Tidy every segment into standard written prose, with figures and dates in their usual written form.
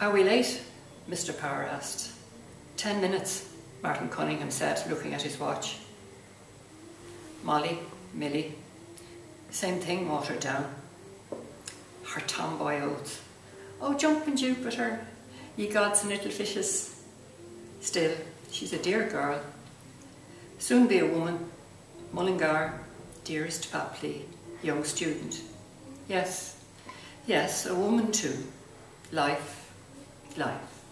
Are we late? Mr. Power asked. 10 minutes, Martin Cunningham said, looking at his watch. Molly, Millie, same thing, watered down. Her tomboy oaths. Oh, jumping Jupiter, ye gods and little fishes. Still, she's a dear girl. Soon be a woman. Mullingar, dearest Papley, young student. Yes, yes, a woman too. Life, life.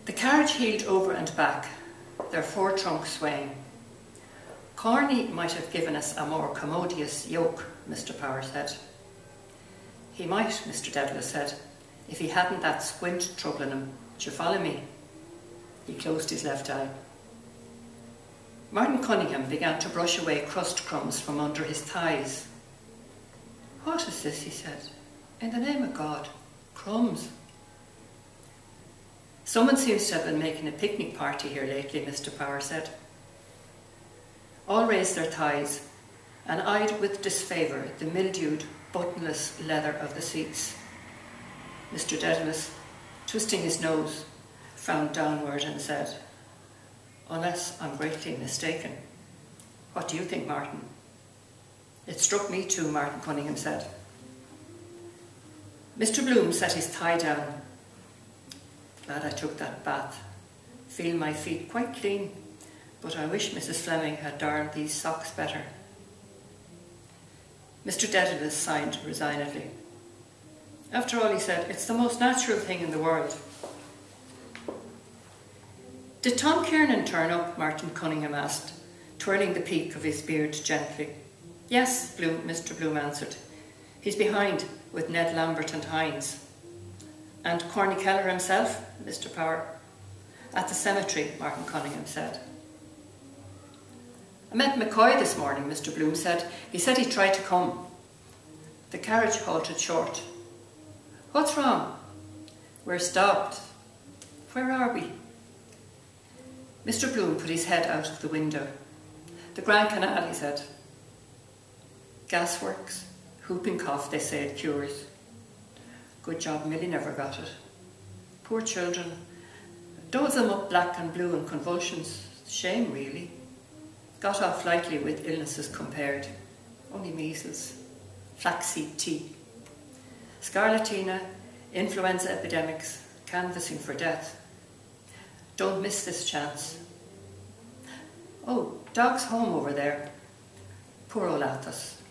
The carriage heeled over and back, their four trunks swaying. Corny might have given us a more commodious yoke, Mr. Power said. He might, Mr. Dedalus said, if he hadn't that squint troubling him. D'you follow me? He closed his left eye. Martin Cunningham began to brush away crust crumbs from under his thighs. What is this, he said. In the name of God, crumbs. Someone seems to have been making a picnic party here lately, Mr. Power said. All raised their thighs and eyed with disfavour the mildewed, buttonless leather of the seats. Mr. Dedalus, twisting his nose, frowned downward and said, unless I'm greatly mistaken. What do you think, Martin? It struck me too, Martin Cunningham said. Mr. Bloom set his thigh down. Glad I took that bath. Feel my feet quite clean, but I wish Mrs. Fleming had darned these socks better. Mr. Dedalus sighed resignedly. After all, he said, it's the most natural thing in the world. Did Tom Kiernan turn up? Martin Cunningham asked, twirling the peak of his beard gently. Yes, Mr. Bloom answered. He's behind with Ned Lambert and Hines. And Corny Keller himself, Mr. Power. At the cemetery, Martin Cunningham said. I met McCoy this morning, Mr. Bloom said. He said he tried to come. The carriage halted short. What's wrong? We're stopped. Where are we? Mr. Bloom put his head out of the window. The Grand Canal, he said. Gasworks, whooping cough, they say it cures. Good job Millie never got it. Poor children. Dose them up black and blue in convulsions. Shame, really. Got off lightly with illnesses compared. Only measles. Flaxseed tea. Scarlatina, influenza epidemics, canvassing for death. Don't miss this chance. Oh, dog's home over there. Poor old Athos.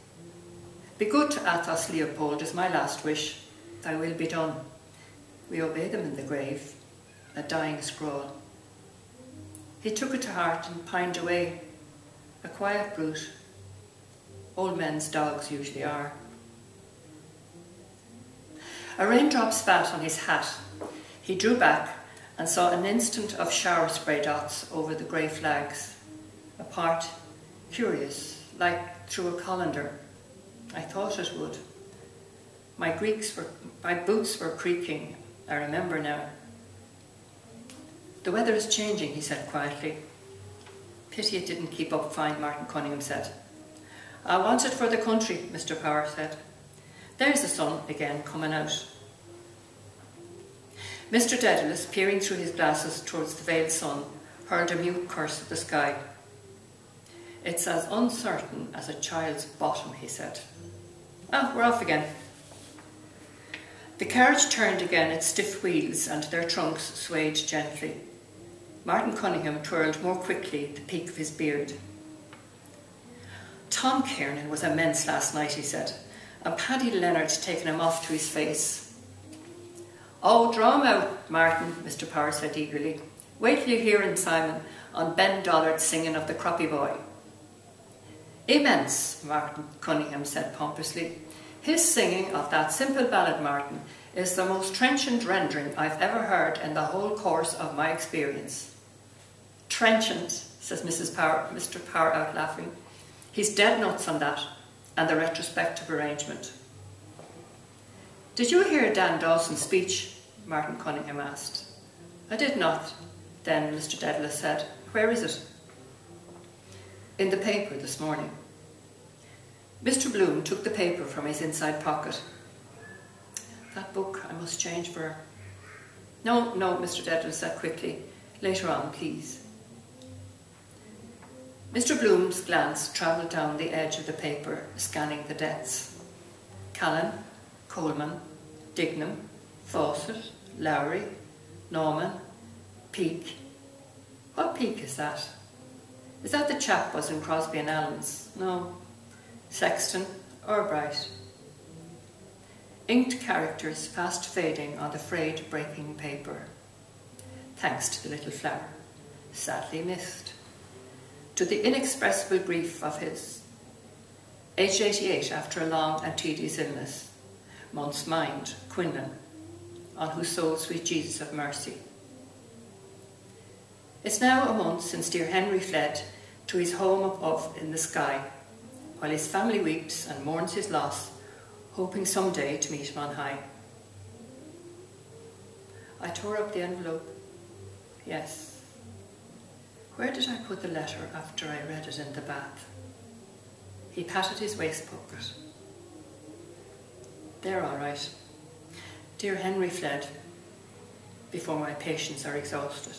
Be good to Athos, Leopold, is my last wish. Thy will be done. We obey them in the grave. A dying scrawl. He took it to heart and pined away. A quiet brute. Old men's dogs usually are. A raindrop spat on his hat. He drew back and saw an instant of shower spray dots over the grey flags. Apart, curious, like through a colander. I thought it would. My boots were creaking, I remember now. The weather is changing, he said quietly. Pity it didn't keep up fine, Martin Cunningham said. I want it for the country, Mr. Power said. There's the sun again coming out. Mr. Dedalus, peering through his glasses towards the veiled sun, hurled a mute curse at the sky. It's as uncertain as a child's bottom, he said. Ah, we're off again. The carriage turned again its stiff wheels and their trunks swayed gently. Martin Cunningham twirled more quickly the peak of his beard. Tom Kiernan was immense last night, he said, and Paddy Leonard taken him off to his face. Oh, draw him out, Martin, Mr. Power said eagerly. Wait till you hear him, Simon, on Ben Dollard singing of the Croppy Boy. Immense, Martin Cunningham said pompously. His singing of that simple ballad, Martin, is the most trenchant rendering I've ever heard in the whole course of my experience. Trenchant, says Mr. Power out laughing. He's dead nuts on that, and the retrospective arrangement. Did you hear Dan Dawson's speech? Martin Cunningham asked. I did not, then Mr. Dedalus said. Where is it? In the paper this morning. Mr. Bloom took the paper from his inside pocket. That book I must change for her. No, no, Mr. Dedalus said quickly. Later on, please. Mr. Bloom's glance travelled down the edge of the paper, scanning the deaths. Callan, Coleman, Dignam, Fawcett, Lowry, Norman, Peake. What Peake is that? Is that the chap was in Crosby and Allen's? No. Sexton, Albright. Inked characters fast fading on the frayed breaking paper. Thanks to the little flower. Sadly missed. To the inexpressible grief of his. Aged 88 after a long and tedious illness. Month's mind, Quinlan. On whose soul sweet Jesus have mercy. It's now a month since dear Henry fled to his home above in the sky, while his family weeps and mourns his loss, hoping someday to meet him on high. I tore up the envelope. Yes. Where did I put the letter after I read it in the bath? He patted his waist pocket. There, all right. Dear Henry fled before my patience are exhausted.